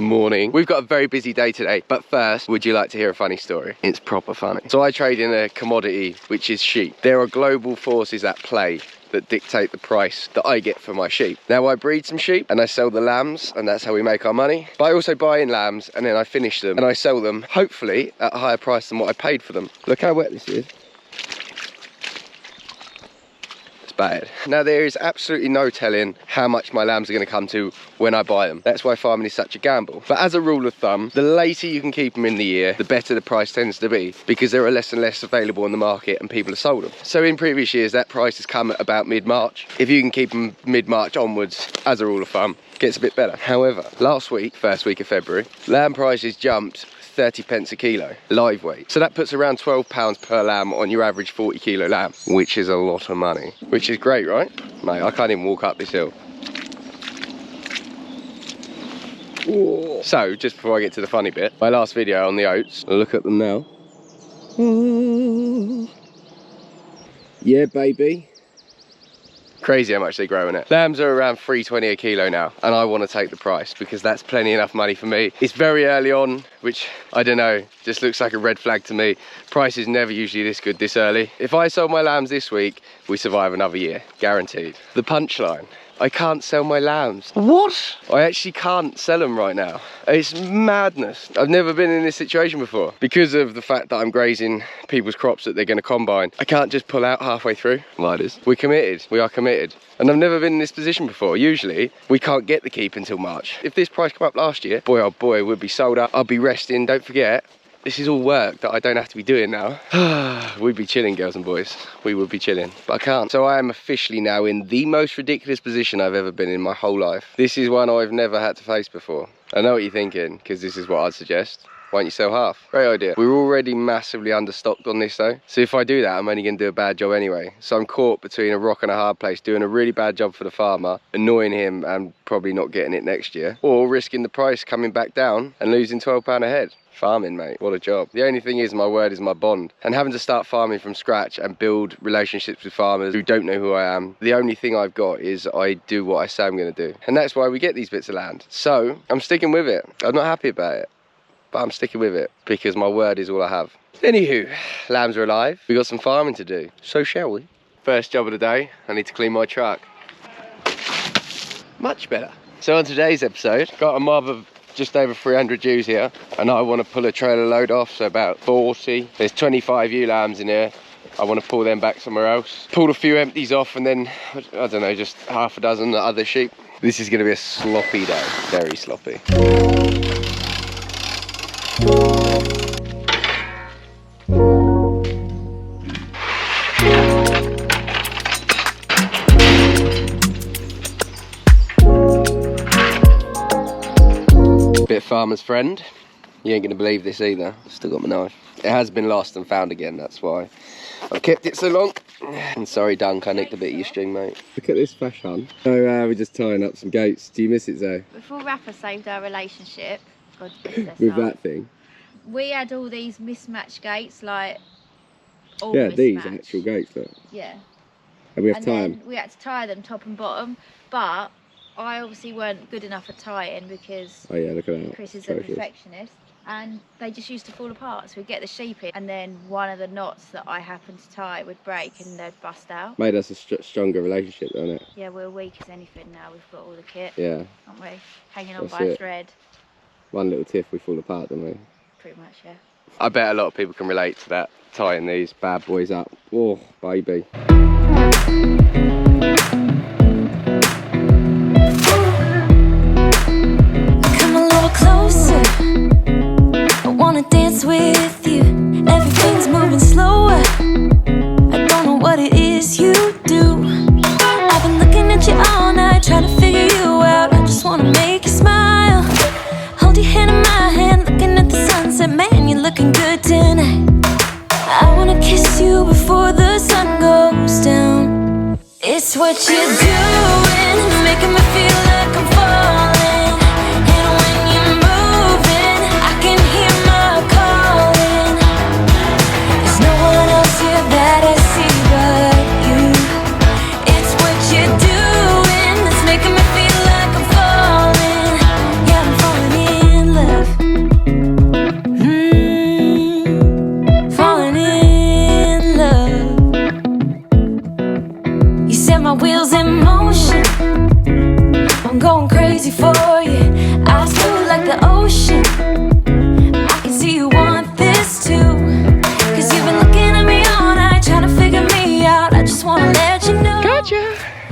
morning. We've got a very busy day today, but first, would you like to hear a funny story? It's proper funny. So I trade in a commodity, which is sheep. There are global forces at play that dictate the price that I get for my sheep. Now I breed some sheep and I sell the lambs, and that's how we make our money. But I also buy in lambs and then I finish them and I sell them, hopefully at a higher price than what I paid for them. Look how wet this is. Bad. Now there is absolutely no telling how much my lambs are going to come to when I buy them. That's why farming is such a gamble. But as a rule of thumb, the later you can keep them in the year, the better the price tends to be, because there are less and less available on the market and people have sold them. So in previous years that price has come at about mid-March. If you can keep them mid-March onwards, as a rule of thumb, it gets a bit better. However, last week, first week of February, lamb prices jumped 30 pence a kilo, live weight. So that puts around £12 per lamb on your average 40 kilo lamb, which is a lot of money, which is great, right? Mate, I can't even walk up this hill. Ooh. So, just before I get to the funny bit, my last video on the oats, I'll look at them now. Yeah, baby. Crazy how much they grow in it. Lambs are around £3.20 a kilo now, and I want to take the price because that's plenty enough money for me. It's very early on, which I don't know, just looks like a red flag to me. Price is never usually this good this early. If I sold my lambs this week, we survive another year, guaranteed. The punchline: I can't sell my lambs. What? I actually can't sell them right now. It's madness. I've never been in this situation before. Because of the fact that I'm grazing people's crops that they're going to combine, I can't just pull out halfway through. Well, it is. We're committed. We are committed. And I've never been in this position before. Usually, we can't get the keep until March. If this price came up last year, boy oh boy, we'd be sold up. I'll be resting. Don't forget, this is all work that I don't have to be doing now. We'd be chilling, girls and boys. We would be chilling, but I can't. So I am officially now in the most ridiculous position I've ever been in my whole life. This is one I've never had to face before. I know what you're thinking, because this is what I'd suggest. Why don't you sell half? Great idea. We're already massively understocked on this though. So if I do that, I'm only going to do a bad job anyway. So I'm caught between a rock and a hard place, doing a really bad job for the farmer, annoying him and probably not getting it next year, or risking the price coming back down and losing £12 a head. Farming, mate, what a job. The only thing is, my word is my bond. And having to start farming from scratch and build relationships with farmers who don't know who I am, the only thing I've got is I do what I say I'm going to do. And that's why we get these bits of land. So I'm sticking with it. I'm not happy about it, but I'm sticking with it because my word is all I have. Anywho, lambs are alive. We got some farming to do. So shall we? First job of the day, I need to clean my truck. Much better. So on today's episode, got a mob of just over 300 ewes here, and I want to pull a trailer load off, so about 40. There's 25 ewe lambs in here. I want to pull them back somewhere else. Pulled a few empties off, and then, I don't know, just half a dozen other sheep. This is going to be a sloppy day, very sloppy. Bit of farmer's friend. You ain't gonna believe this either. Still got my knife. It has been lost and found again, that's why I've kept it so long. And sorry Dunk, I nicked a bit of your string, mate. Look at this fashion. So we're just tying up some goats. Do you miss it, Zoe? Before Rapper saved our relationship, God with that thing, we had all these mismatched gates, like all yeah, mismatched. these actual goats, look. Yeah. And we have to tie them. We had to tie them top and bottom, but I obviously weren't good enough at tying because oh yeah, look at that. Chris is a perfectionist, and they just used to fall apart. So we'd get the sheep in, and then one of the knots that I happened to tie would break and they'd bust out. Made us a stronger relationship, doesn't it? Yeah, we're weak as anything now. We've got all the kit. Yeah. Aren't we? Hanging on That's by a it. thread. One little tiff, we fall apart, don't we? Pretty much, yeah. I bet a lot of people can relate to that, tying these bad boys up. Oh, baby. Closer, I wanna dance with you. Everything's moving slower. I don't know what it is you do. I've been looking at you all night, trying to figure you out. I just wanna make you smile. Hold your hand in my hand, looking at the sunset. Man, you're looking good tonight. I wanna kiss you before the sun goes down. It's what you're doing, making me feel like I'm falling.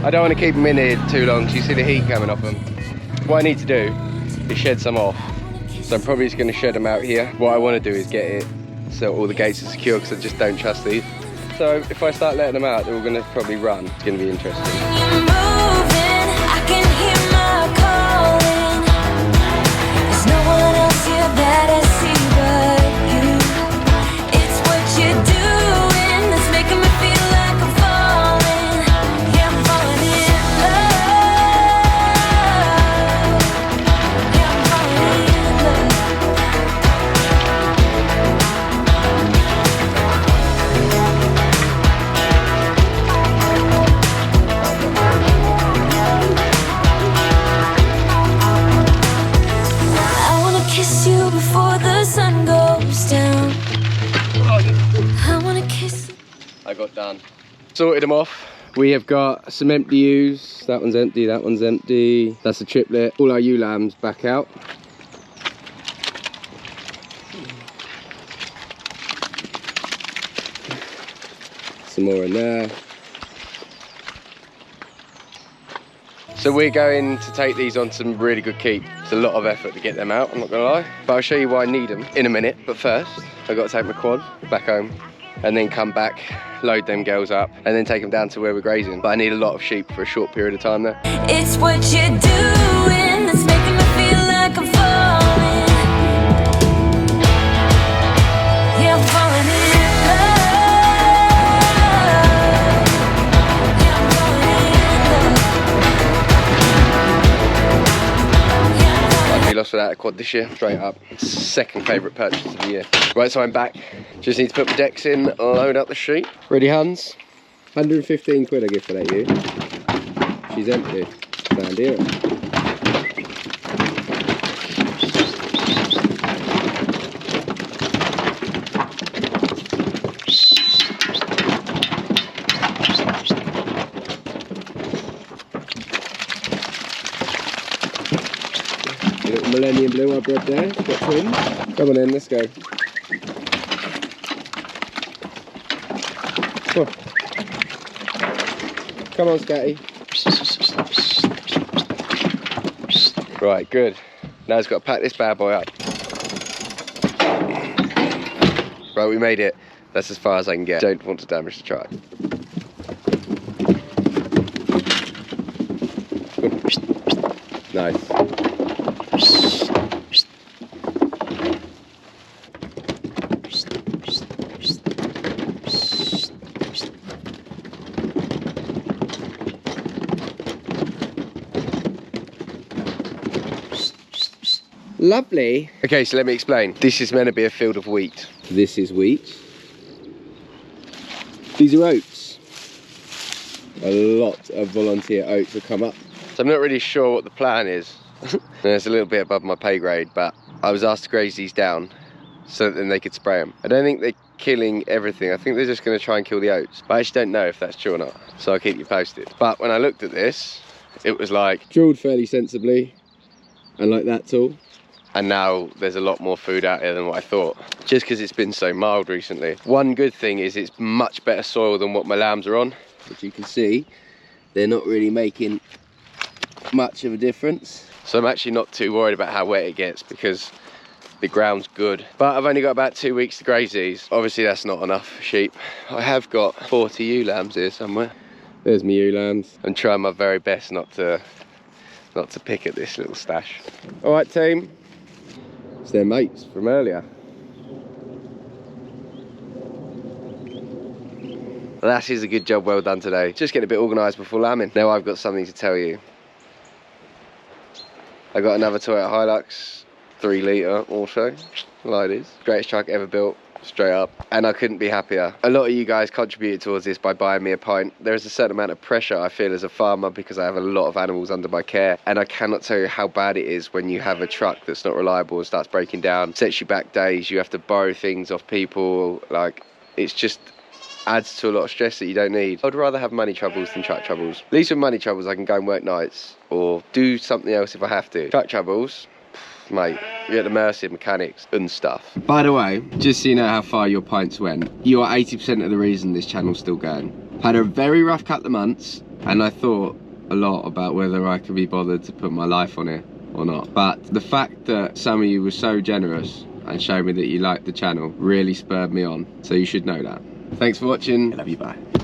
I don't want to keep them in here too long, so you see the heat coming off them. What I need to do is shed some off. So I'm probably just going to shed them out here. What I want to do is get it so all the gates are secure, because I just don't trust these. So if I start letting them out, they're all going to probably run. It's going to be interesting. I got done. Sorted them off. We have got some empty ewes. That one's empty, that one's empty. That's a triplet. All our ewe lambs back out. Some more in there. So we're going to take these on some really good keep. It's a lot of effort to get them out, I'm not gonna lie. But I'll show you why I need them in a minute. But first, I've got to take my quad back home and then come back, load them girls up, and then take them down to where we're grazing. But I need a lot of sheep for a short period of time there. It's what you're doing that's making me feel like I'm falling. Yeah, I'm falling in love. Yeah, I'm falling in love. I'd be lost without a quad this year, straight up. Second favourite purchase of the year. Right, so I'm back. Just need to put my decks in, load up the sheep. Ready, Hans? 115 quid I give for that ewe. She's empty. Down here. Little Millennium Blue I bred there. Got twins. Come on in, let's go. Oh. Come on, Scatty. Right, good. Now it's got to pack this bad boy up. Right, we made it. That's as far as I can get. Don't want to damage the truck. Nice. Lovely. Okay, so let me explain. This is meant to be a field of wheat. This is wheat. These are oats. A lot of volunteer oats have come up. So I'm not really sure what the plan is. It's a little bit above my pay grade, but I was asked to graze these down so that then they could spray them. I don't think they're killing everything. I think they're just going to try and kill the oats. But I actually don't know if that's true or not. So I'll keep you posted. But when I looked at this, it was like drilled fairly sensibly and like that tall. And now there's a lot more food out here than what I thought, just because it's been so mild recently. One good thing is it's much better soil than what my lambs are on, which you can see they're not really making much of a difference. So I'm actually not too worried about how wet it gets because the ground's good. But I've only got about 2 weeks to graze these. Obviously that's not enough sheep. I have got 40 ewe lambs here somewhere. There's my ewe lambs. I'm trying my very best not to pick at this little stash. All right, team. It's their mates from earlier. Well, that is a good job well done today. Just getting a bit organised before lambing. Now I've got something to tell you. I got another Toyota Hilux, 3 litre auto, like this. Greatest truck ever built, straight up. And I couldn't be happier. A lot of you guys contributed towards this by buying me a pint. There is a certain amount of pressure I feel as a farmer because I have a lot of animals under my care. And I cannot tell you how bad it is when you have a truck that's not reliable and starts breaking down. Sets you back days, you have to borrow things off people. Like, it's just adds to a lot of stress that you don't need. I'd rather have money troubles than truck troubles. At least with money troubles I can go and work nights or do something else if I have to. Truck troubles, mate, you're at the mercy of mechanics and stuff. By the way, just so you know how far your pints went, you are 80% of the reason this channel's still going. Had a very rough couple of months, and I thought a lot about whether I could be bothered to put my life on it or not. But the fact that some of you were so generous and showed me that you liked the channel really spurred me on, so you should know that. Thanks for watching. I love you, bye.